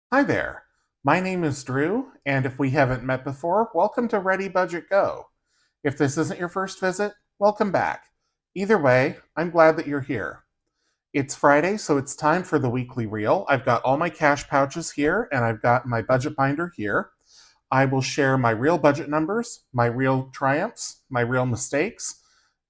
Hi there. My name is Drew, and if we haven't met before, welcome to ReadyBudgetGo. If this isn't your first visit, welcome back. Either way, I'm glad that you're here. It's Friday, so it's time for the weekly reel. I've got all my cash pouches here, and I've got my budget binder here. I will share my real budget numbers, my real triumphs, my real mistakes,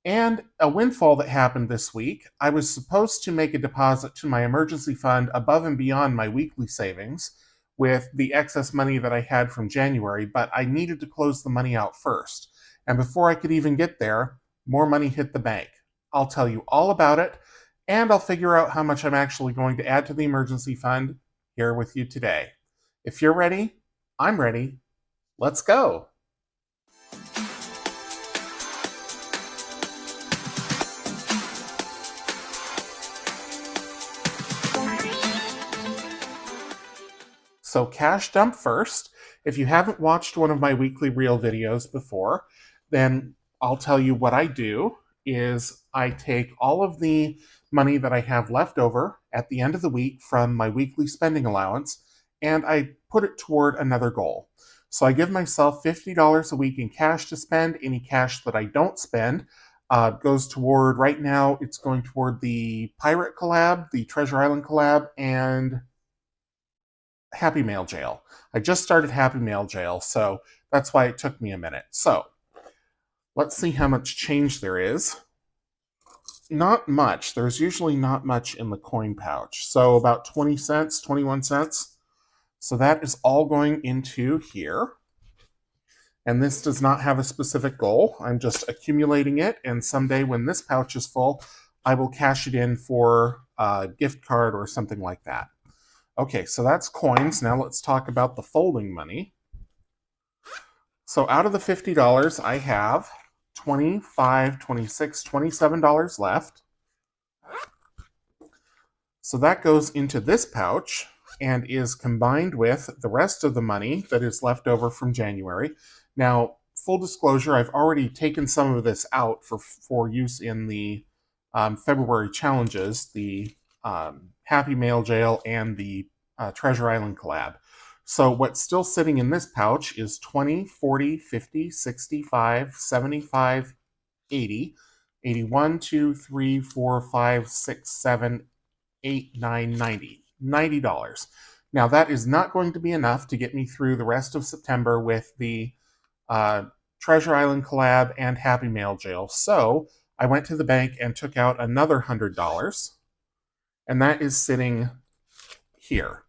and a windfall that happened this week. I was supposed to make a deposit to my emergency fund above and beyond my weekly savings with the excess money that I had from January, but I needed to close the money out first. And before I could even get there, more money hit the bank. I'll tell you all about it, and I'll figure out how much I'm actually going to add to the emergency fund here with you today. If you're ready, I'm ready. Let's go. So cash dump first. If you haven't watched one of my weekly reel videos before, then I'll tell you what I do is I take all of the money that I have left over at the end of the week from my weekly spending allowance and I put it toward another goal. So I give myself $50 a week in cash to spend. Any cash that I don't spend goes toward, right now, it's going toward the Pirate collab, the Treasure Island collab, and Happy Mail Jail. I just started Happy Mail Jail, so that's why it took me a minute. So let's see how much change there is. Not much. There's usually not much in the coin pouch. So about 20 cents, 21 cents. So that is all going into here. And this does not have a specific goal. I'm just accumulating it, and someday when this pouch is full, I will cash it in for a gift card or something like that. Okay, so that's coins. Now let's talk about the folding money. So out of the $50, I have $25, $26, $27 left. So that goes into this pouch and is combined with the rest of the money that is left over from January. Now, full disclosure, I've already taken some of this out for use in the February challenges, the Happy Mail Jail and the Treasure Island collab. So what's still sitting in this pouch is 20, 40, 50, 65, 75, 80, 81, 2, 3, 4, 5, 6, 7, 8, 9, 90. $90. Now that is not going to be enough to get me through the rest of September with the Treasure Island collab and Happy Mail Jail. So I went to the bank and took out another $100, and that is sitting here.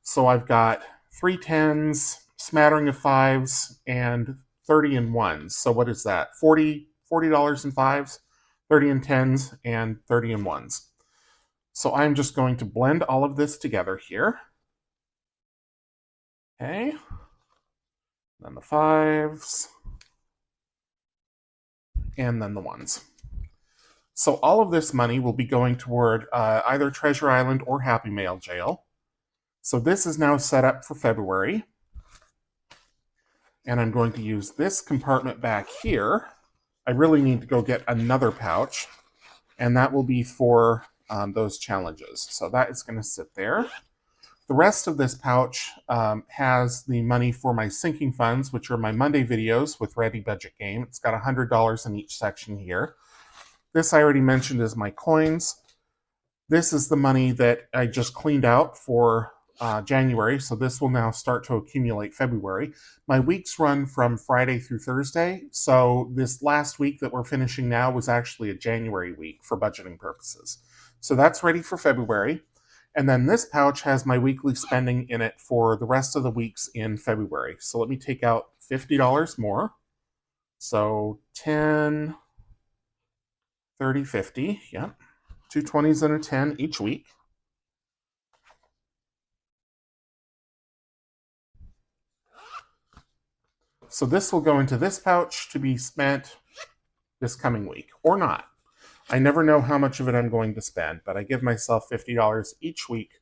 So I've got 3 tens, smattering of 5s, and 30 in 1s. So what is that? $40 in 5s, 30 in 10s, and 30 in 1s. So I'm just going to blend all of this together here. Okay. Then the 5s, and then the 1s. So all of this money will be going toward either Treasure Island or Happy Mail Jail. So this is now set up for February. And I'm going to use this compartment back here. I really need to go get another pouch, and that will be for those challenges. So that is going to sit there. The rest of this pouch has the money for my sinking funds, which are my Monday videos with Ready Budget Game. It's got $100 in each section here. This I already mentioned is my coins. This is the money that I just cleaned out for January, so this will now start to accumulate February. My weeks run from Friday through Thursday, so this last week that we're finishing now was actually a January week for budgeting purposes. So that's ready for February. And then this pouch has my weekly spending in it for the rest of the weeks in February. So let me take out $50 more. So 10, 30, 50, yeah. 2 20s and a 10 each week. So this will go into this pouch to be spent this coming week, or not. I never know how much of it I'm going to spend, but I give myself $50 each week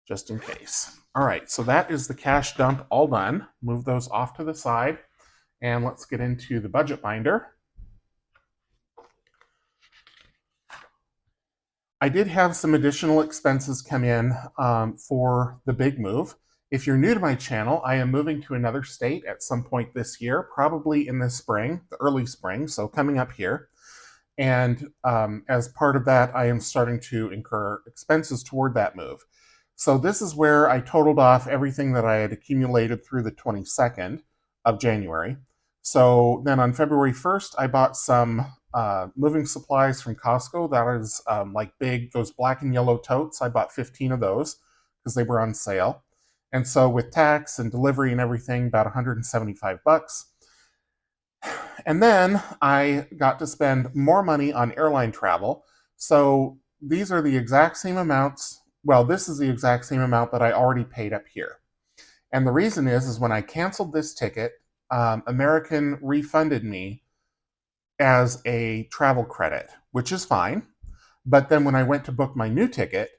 just in case. All right, so that is the cash dump all done. Move those off to the side, and let's get into the budget binder. I did have some additional expenses come in for the big move. If you're new to my channel, I am moving to another state at some point this year, probably in the spring, the early spring, so coming up here. And as part of that, I am starting to incur expenses toward that move. So this is where I totaled off everything that I had accumulated through the 22nd of January. So then on February 1st, I bought some moving supplies from Costco. That is like big, those black and yellow totes. I bought 15 of those because they were on sale. And so with tax and delivery and everything, about 175 bucks. And then I got to spend more money on airline travel. So these are the exact same amounts. Well, this is the exact same amount that I already paid up here. And the reason is when I canceled this ticket, American refunded me as a travel credit, which is fine. But then when I went to book my new ticket,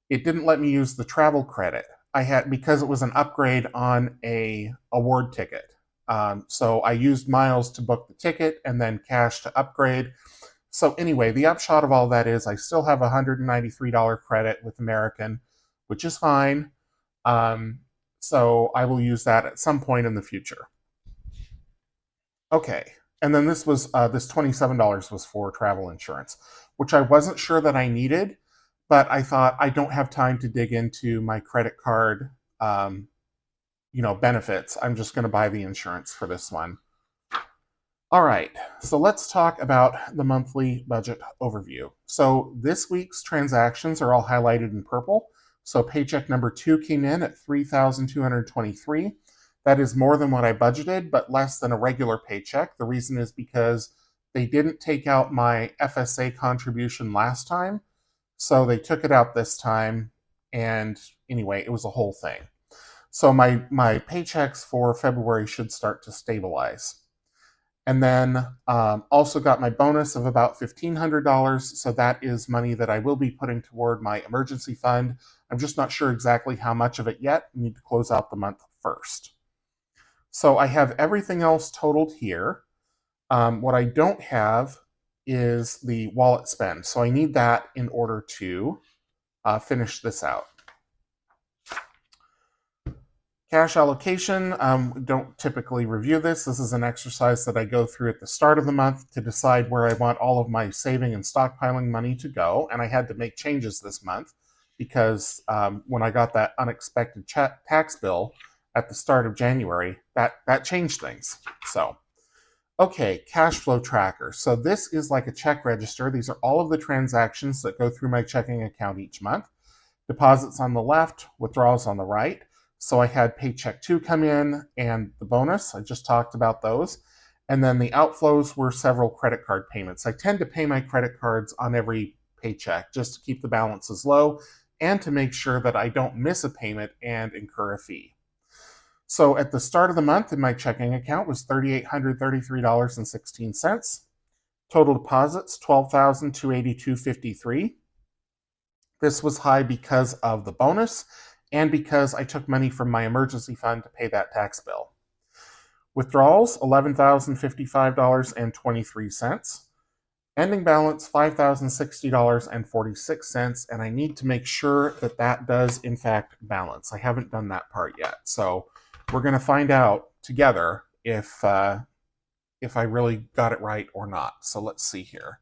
it didn't let me use the travel credit. I had, because it was an upgrade on a award ticket. So I used miles to book the ticket and then cash to upgrade. So anyway, the upshot of all that is I still have a $193 credit with American, which is fine. So I will use that at some point in the future. Okay, and then this was this $27 was for travel insurance, which I wasn't sure that I needed, but I thought I don't have time to dig into my credit card benefits. I'm just going to buy the insurance for this one. All right, so let's talk about the monthly budget overview. So this week's transactions are all highlighted in purple. So paycheck number 2 came in at $3,223. That is more than what I budgeted, but less than a regular paycheck. The reason is because they didn't take out my FSA contribution last time, so they took it out this time, and anyway, it was a whole thing. So my paychecks for February should start to stabilize. And then also got my bonus of about $1,500. So that is money that I will be putting toward my emergency fund. I'm just not sure exactly how much of it yet. I need to close out the month first. So I have everything else totaled here. What I don't have is the wallet spend. So I need that in order to finish this out. Cash allocation, don't typically review this. This is an exercise that I go through at the start of the month to decide where I want all of my saving and stockpiling money to go. And I had to make changes this month because when I got that unexpected tax bill at the start of January, that changed things. So, okay, cash flow tracker. So this is like a check register. These are all of the transactions that go through my checking account each month. Deposits on the left, withdrawals on the right. So I had paycheck 2 come in and the bonus. I just talked about those. And then the outflows were several credit card payments. I tend to pay my credit cards on every paycheck just to keep the balances low and to make sure that I don't miss a payment and incur a fee. So at the start of the month in my checking account was $3,833.16. Total deposits, $12,282.53. This was high because of the bonus and because I took money from my emergency fund to pay that tax bill. Withdrawals, $11,055.23. Ending balance, $5,060.46, and I need to make sure that that does, in fact, balance. I haven't done that part yet, so we're going to find out together if I really got it right or not. So let's see here.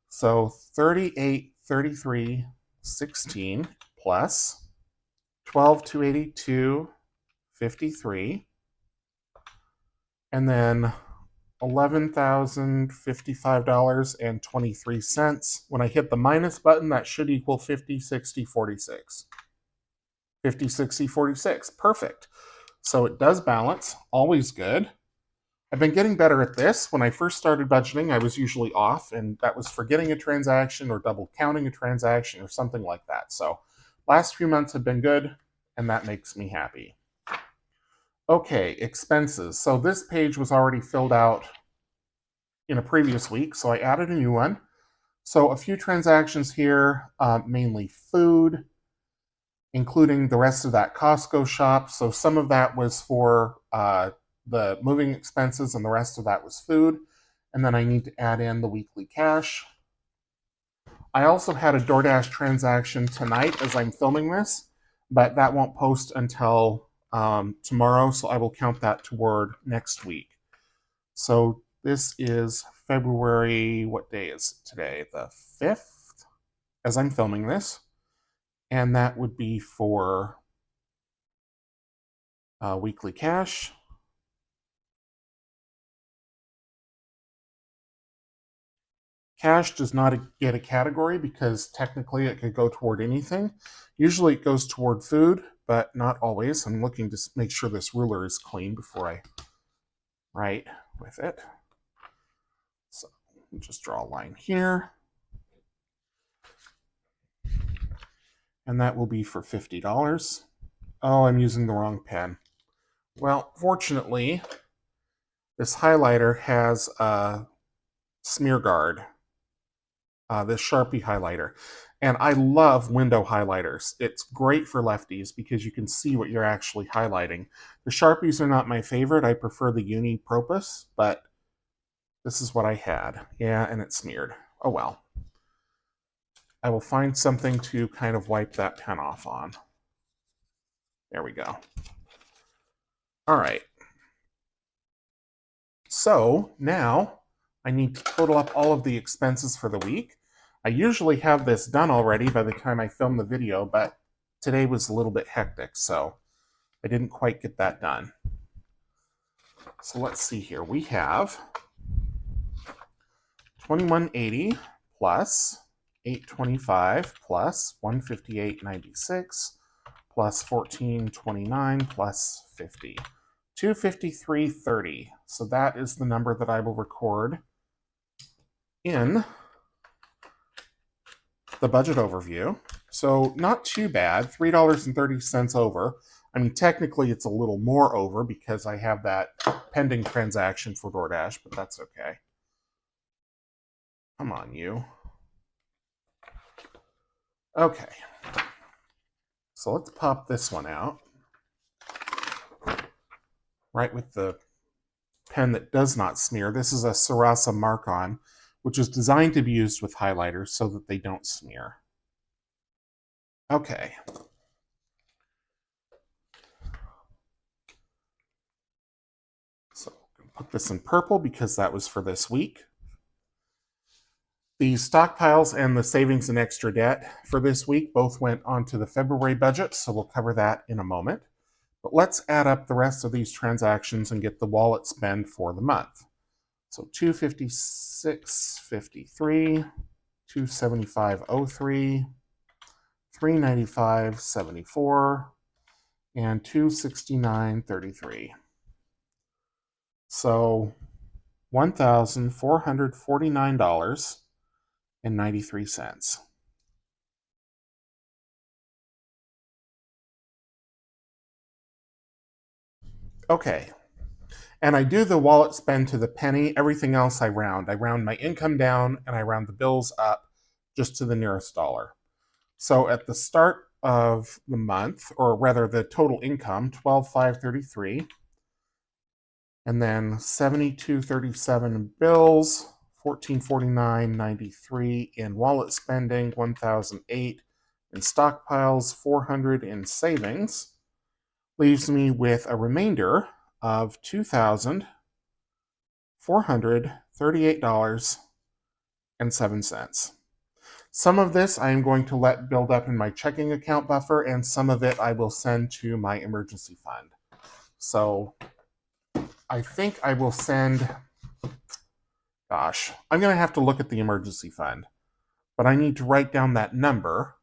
So 3833.16 plus 12,282.53, and then $11,055.23. When I hit the minus button, that should equal 50, 60, 46. 50, 60, 46. Perfect. So it does balance. Always good. I've been getting better at this. When I first started budgeting, I was usually off, and that was forgetting a transaction or double counting a transaction or something like that. So last few months have been good, and that makes me happy. Okay, expenses. So this page was already filled out in a previous week, so I added a new one. So a few transactions here, mainly food, including the rest of that Costco shop. So some of that was for the moving expenses, and the rest of that was food. And then I need to add in the weekly cash. I also had a DoorDash transaction tonight as I'm filming this, but that won't post until tomorrow, so I will count that toward next week. So this is February, what day is it today? The 5th, as I'm filming this. And that would be for weekly cash. Cash does not get a category because technically it could go toward anything. Usually it goes toward food, but not always. I'm looking to make sure this ruler is clean before I write with it. So we'll just draw a line here. And that will be for $50. Oh, I'm using the wrong pen. Well, fortunately, this highlighter has a smear guard, this Sharpie highlighter. And I love window highlighters. It's great for lefties because you can see what you're actually highlighting. The Sharpies are not my favorite. I prefer the Uni Propus, but this is what I had. Yeah, and it's smeared. Oh well. I will find something to kind of wipe that pen off on. There we go. All right. So now I need to total up all of the expenses for the week. I usually have this done already by the time I film the video, but today was a little bit hectic, so I didn't quite get that done. So let's see here. We have $21.80 plus $8.25 plus $158.96 plus $14.29 plus $50. $253.30. So that is the number that I will record in the budget overview. So not too bad, $3.30 over. I mean, technically it's a little more over because I have that pending transaction for DoorDash, but that's okay. Come on, you. Okay. So let's pop this one out. Right with the pen that does not smear. This is a Sarasa Mark-On, which is designed to be used with highlighters so that they don't smear. Okay. So I'm going to put this in purple because that was for this week. The stockpiles and the savings and extra debt for this week both went onto the February budget, so we'll cover that in a moment. But let's add up the rest of these transactions and get the wallet spend for the month. So $256.53, $275.03, $395.74, and $269.33. So $1,449.93. Okay, and I do the wallet spend to the penny. Everything else I round. I round my income down and I round the bills up just to the nearest dollar. So at the start of the month, or rather the total income, $12,533, and then $72.37 in bills, $1449.93 in wallet spending, $1,008 in stockpiles, $400 in savings, leaves me with a remainder of $2,438.07. Some of this I am going to let build up in my checking account buffer, and some of it I will send to my emergency fund. So I think I will send, gosh, I'm going to have to look at the emergency fund, but I need to write down that number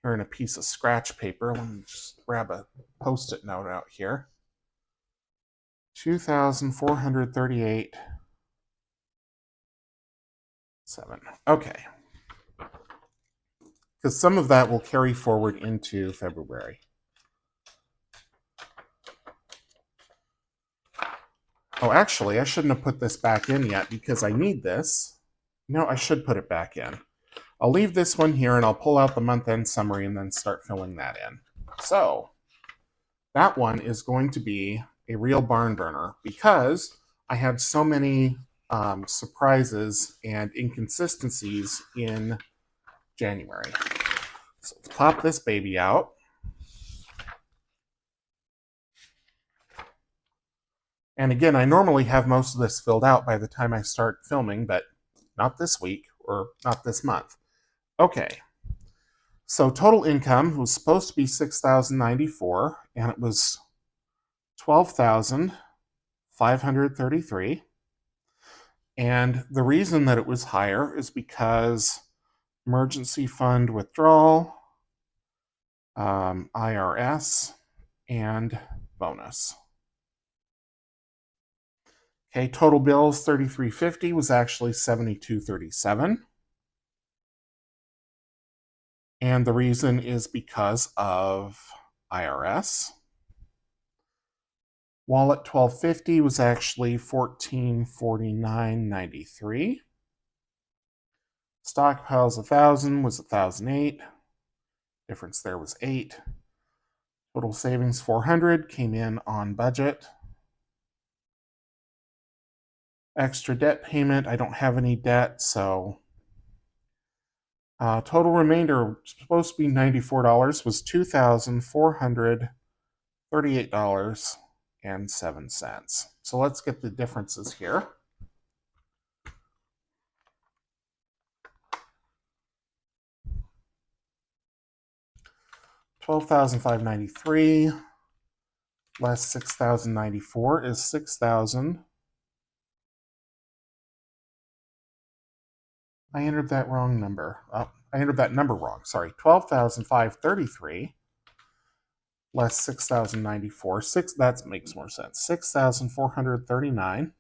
here in a piece of scratch paper. Let me just grab a Post-it note out here. 2,438.7. Okay. Because some of that will carry forward into February. Oh, actually, I shouldn't have put this back in yet because I need this. No, I should put it back in. I'll leave this one here and I'll pull out the month-end summary and then start filling that in. So that one is going to be a real barn burner because I had so many surprises and inconsistencies in January. So let's pop this baby out. And again, I normally have most of this filled out by the time I start filming, but not this week or not this month. Okay. So total income was supposed to be $6,094, and it was $12,533. And the reason that it was higher is because emergency fund withdrawal, IRS, and bonus. Okay, total bills $33.50 was actually $72.37. And the reason is because of IRS. Wallet $12.50 was actually $1449.93. Stockpiles 1,000 was 1,008. Difference there was 8. Total savings 400 came in on budget. Extra debt payment, I don't have any debt, so total remainder supposed to be $94 was $2,438.07. So let's get the differences here. $12,593 less $6,094 is $6,000. I entered that wrong number. Oh, I entered that number wrong. Sorry, $12,533 less $6,094. That makes more sense. $6,439.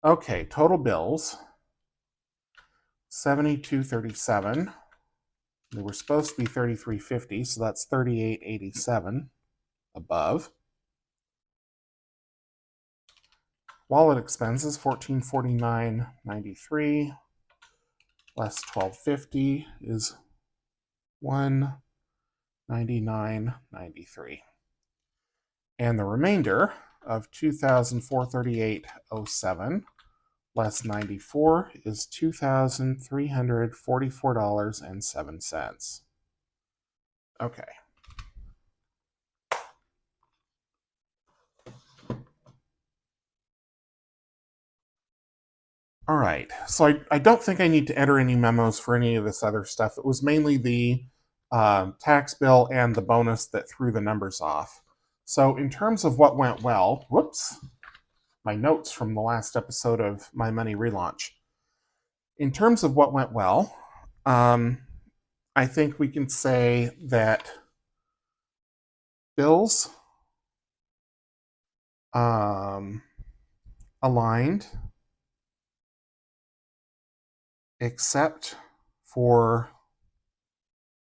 Okay, total bills $72.37. They were supposed to be $33.50, so that's $38.87 above. Wallet expenses $1449.93 less $12.50 is $199.93. And the remainder of $2,438.07 less 94 is $2,344.07. Okay. All right, so I don't think I need to enter any memos for any of this other stuff. It was mainly the tax bill and the bonus that threw the numbers off. So in terms of what went well, whoops, my notes from the last episode of My Money Relaunch. In terms of what went well, I think we can say that bills aligned, except for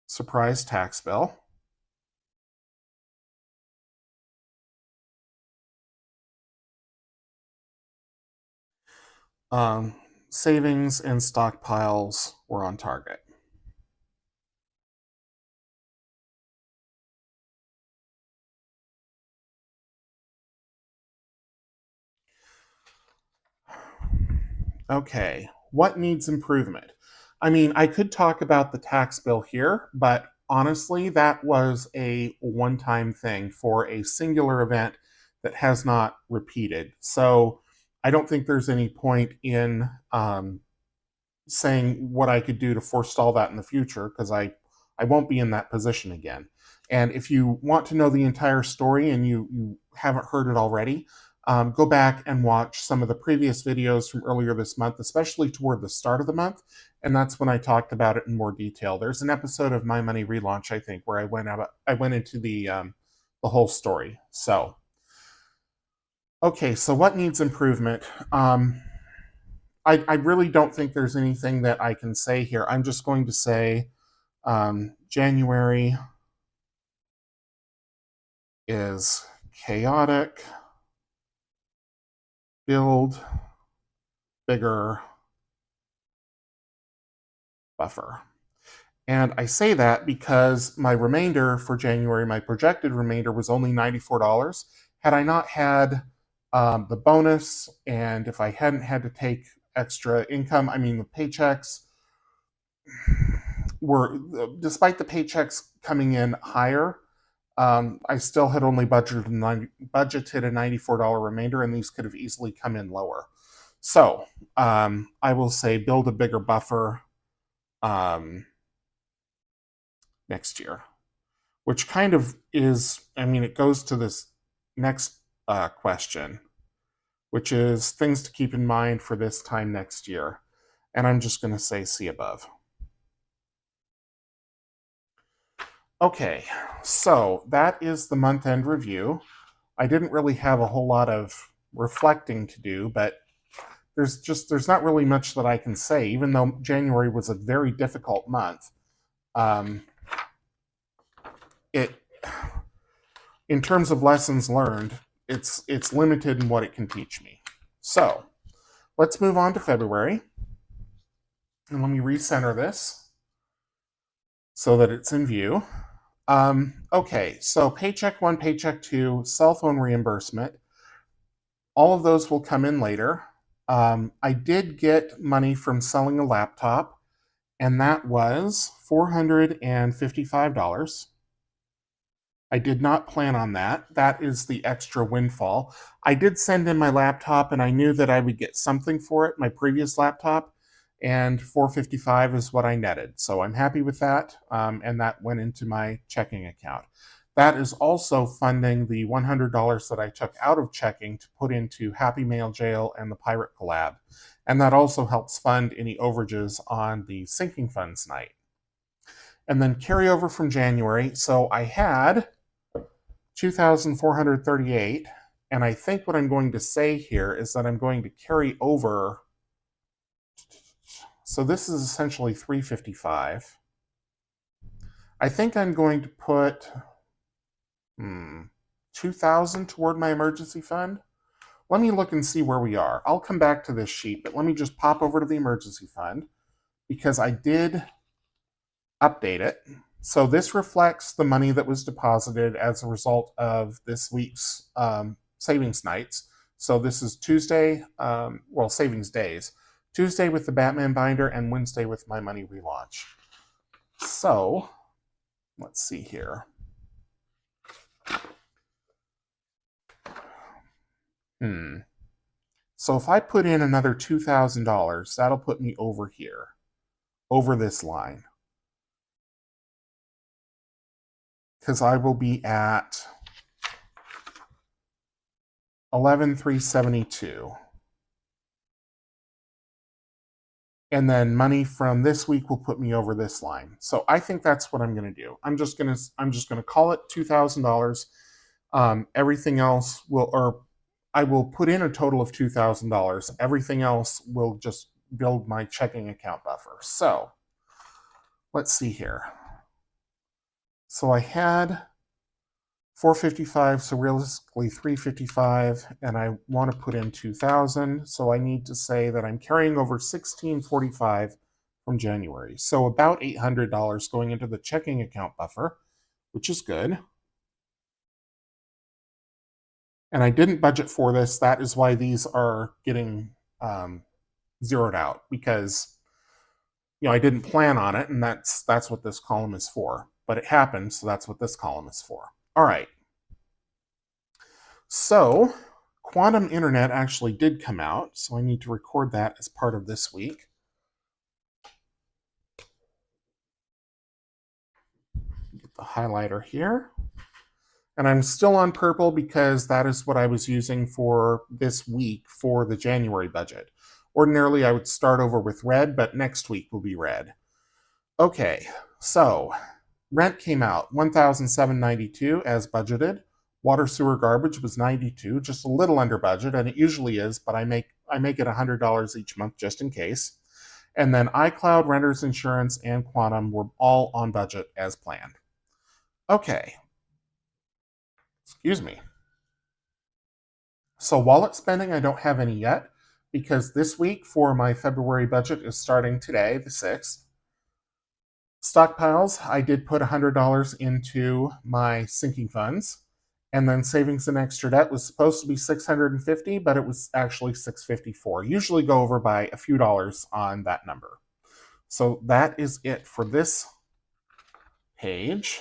surprise tax bill. Savings and stockpiles were on target. Okay, what needs improvement? I mean, I could talk about the tax bill here, but honestly, that was a one-time thing for a singular event that has not repeated. So I don't think there's any point in saying what I could do to forestall that in the future, because I won't be in that position again. And if you want to know the entire story and you haven't heard it already, go back and watch some of the previous videos from earlier this month, especially toward the start of the month, and that's when I talked about it in more detail. There's an episode of My Money Relaunch, I think, where I went into the whole story. So, okay, so what needs improvement? I really don't think there's anything that I can say here. I'm just going to say January is chaotic, build, bigger, buffer. And I say that because my remainder for January, my projected remainder was only $94. Had I not had the bonus, and if I hadn't had to take extra income, I mean the paychecks, despite the paychecks coming in higher, I still had only budgeted a $94 remainder, and these could have easily come in lower. So I will say build a bigger buffer next year, which kind of is, I mean, it goes to this next question, which is things to keep in mind for this time next year. And I'm just going to say see above. Okay, so that is the month-end review. I didn't really have a whole lot of reflecting to do, but there's not really much that I can say, even though January was a very difficult month. In terms of lessons learned, it's limited in what it can teach me. So let's move on to February. And let me recenter this so that it's in view. Okay, so paycheck 1, paycheck 2, cell phone reimbursement. All of those will come in later. I did get money from selling a laptop, and that was $455. I did not plan on that. That is the extra windfall. I did send in my laptop, and I knew that I would get something for it, my previous laptop, and $455 is what I netted. So I'm happy with that, and that went into my checking account. That is also funding the $100 that I took out of checking to put into Happy Mail Jail and the Pirate Collab. And that also helps fund any overages on the sinking funds night. And then carryover from January. So I had $2,438, and I think what I'm going to say here is that I'm going to carry over. So this is essentially $355. I think I'm going to put $2,000 toward my emergency fund. Let me look and see where we are. I'll come back to this sheet, but let me just pop over to the emergency fund because I did update it. So this reflects the money that was deposited as a result of this week's savings nights. So this is Tuesday, savings days. Tuesday with the Batman binder and Wednesday with my money relaunch. So let's see here. So if I put in another $2,000, that'll put me over here, over this line. Because I will be at $11,372. And then money from this week will put me over this line. So I think that's what I'm going to do. I'm just going to call it $2,000. Everything else I will put in a total of $2,000. Everything else will just build my checking account buffer. So let's see here. So I had $455, so realistically $355, and I want to put in $2,000. So I need to say that I'm carrying over $1,645 from January. So about $800 going into the checking account buffer, which is good. And I didn't budget for this. That is why these are getting zeroed out, because I didn't plan on it, and that's what this column is for. But it happened, so that's what this column is for. All right. So Quantum Internet actually did come out, so I need to record that as part of this week. Get the highlighter here. And I'm still on purple because that is what I was using for this week for the January budget. Ordinarily, I would start over with red, but next week will be red. Okay, so rent came out, $1,792 as budgeted. Water, sewer, garbage was $92, just a little under budget, and it usually is, but I make it $100 each month just in case. And then iCloud, renter's insurance, and Quantum were all on budget as planned. Okay. Excuse me. So wallet spending, I don't have any yet, because this week for my February budget is starting today, the 6th. Stockpiles, I did put $100 into my sinking funds, and then savings and extra debt was supposed to be $650, but it was actually $654. Usually go over by a few dollars on that number. So that is it for this page.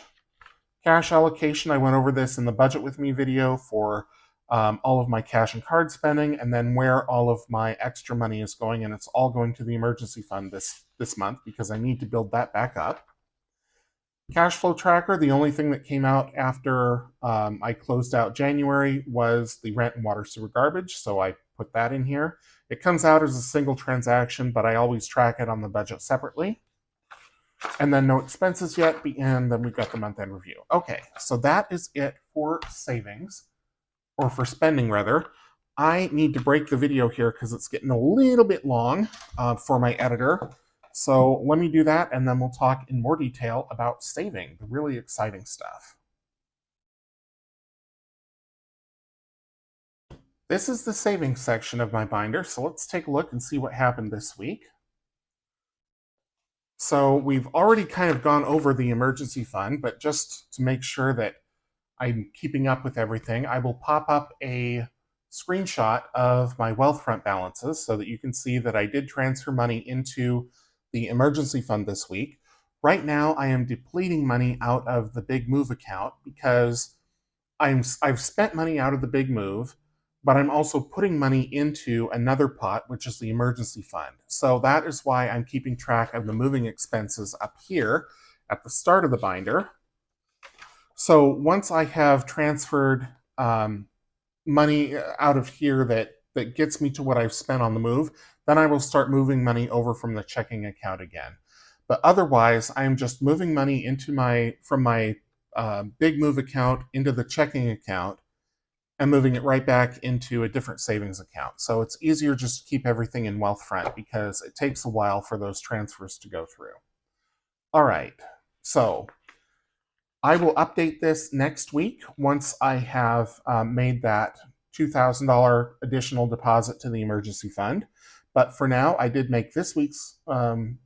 Cash allocation, I went over this in the Budget With Me video for all of my cash and card spending, and then where all of my extra money is going, and it's all going to the emergency fund this month because I need to build that back up. Cash flow tracker, the only thing that came out after I closed out January was the rent and water sewer garbage, so I put that in here. It comes out as a single transaction, but I always track it on the budget separately. And then no expenses yet, and then we've got the month-end review. Okay, so that is it for savings, or for spending rather. I need to break the video here because it's getting a little bit long for my editor. So let me do that, and then we'll talk in more detail about saving, the really exciting stuff. This is the savings section of my binder, so let's take a look and see what happened this week. So we've already kind of gone over the emergency fund, but just to make sure that I'm keeping up with everything, I will pop up a screenshot of my Wealthfront balances so that you can see that I did transfer money into the emergency fund this week. Right now, I am depleting money out of the Big Move account because I've spent money out of the Big Move, but I'm also putting money into another pot, which is the emergency fund. So that is why I'm keeping track of the moving expenses up here at the start of the binder. So once I have transferred money out of here that gets me to what I've spent on the move, then I will start moving money over from the checking account again. But otherwise, I'm just moving money from my Big Move account into the checking account and moving it right back into a different savings account. So it's easier just to keep everything in Wealthfront because it takes a while for those transfers to go through. All right, so I will update this next week once I have made that $2,000 additional deposit to the emergency fund. But for now, I did make this week's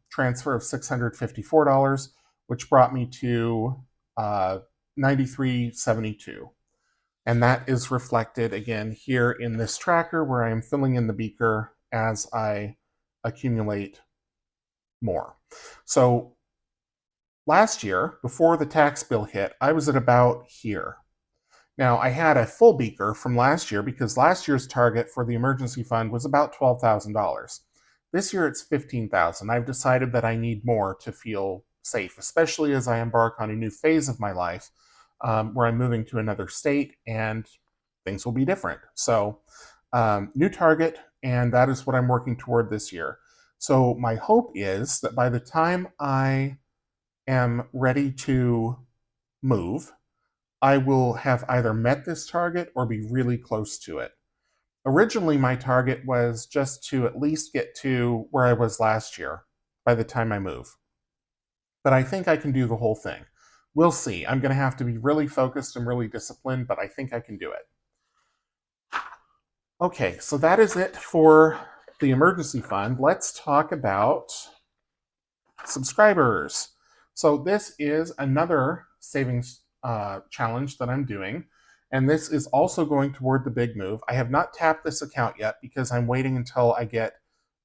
transfer of $654, which brought me to $93.72. And that is reflected again here in this tracker where I am filling in the beaker as I accumulate more. So last year, before the tax bill hit, I was at about here. Now, I had a full beaker from last year because last year's target for the emergency fund was about $12,000. This year it's $15,000. I've decided that I need more to feel safe, especially as I embark on a new phase of my life where I'm moving to another state and things will be different. So new target, and that is what I'm working toward this year. So my hope is that by the time I am ready to move, I will have either met this target or be really close to it. Originally, my target was just to at least get to where I was last year by the time I move. But I think I can do the whole thing. We'll see. I'm going to have to be really focused and really disciplined, but I think I can do it. Okay, so that is it for the emergency fund. Let's talk about subscribers. So this is another savings challenge that I'm doing, and this is also going toward the Big Move. I have not tapped this account yet because I'm waiting until I get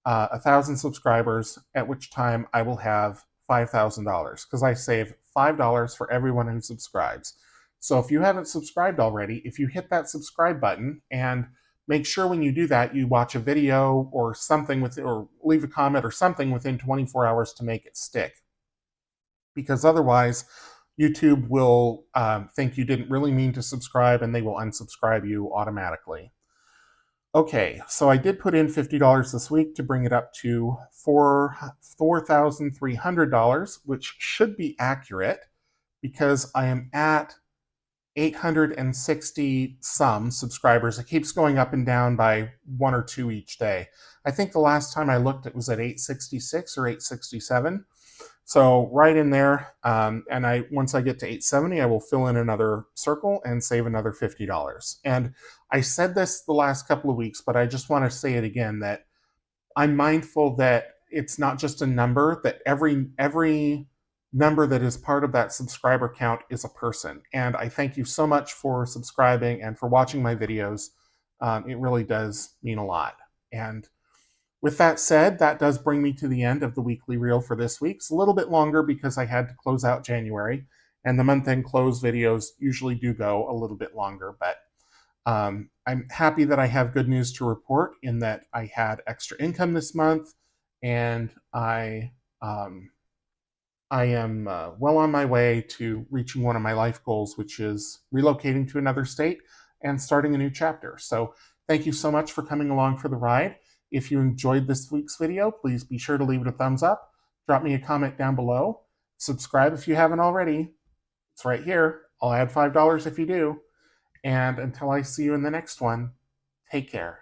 1,000 subscribers, at which time I will have $5,000 because I save $5 for everyone who subscribes. So if you haven't subscribed already, if you hit that subscribe button and make sure when you do that, you watch a video or something or leave a comment or something within 24 hours to make it stick. Because otherwise, YouTube will think you didn't really mean to subscribe and they will unsubscribe you automatically. Okay, so I did put in $50 this week to bring it up to $4,300, which should be accurate because I am at 860 some subscribers. It keeps going up and down by 1 or 2 each day. I think the last time I looked, it was at 866 or 867. So right in there, and once I get to 870, I will fill in another circle and save another $50. And I said this the last couple of weeks, but I just want to say it again, that I'm mindful that it's not just a number, that every number that is part of that subscriber count is a person. And I thank you so much for subscribing and for watching my videos. It really does mean a lot. And with that said, that does bring me to the end of the weekly reel for this week. It's a little bit longer because I had to close out January. And the month-end close videos usually do go a little bit longer, but I'm happy that I have good news to report in that I had extra income this month, and I am well on my way to reaching one of my life goals, which is relocating to another state and starting a new chapter. So thank you so much for coming along for the ride. If you enjoyed this week's video, please be sure to leave it a thumbs up. Drop me a comment down below. Subscribe if you haven't already. It's right here. I'll add $5 if you do. And until I see you in the next one, take care.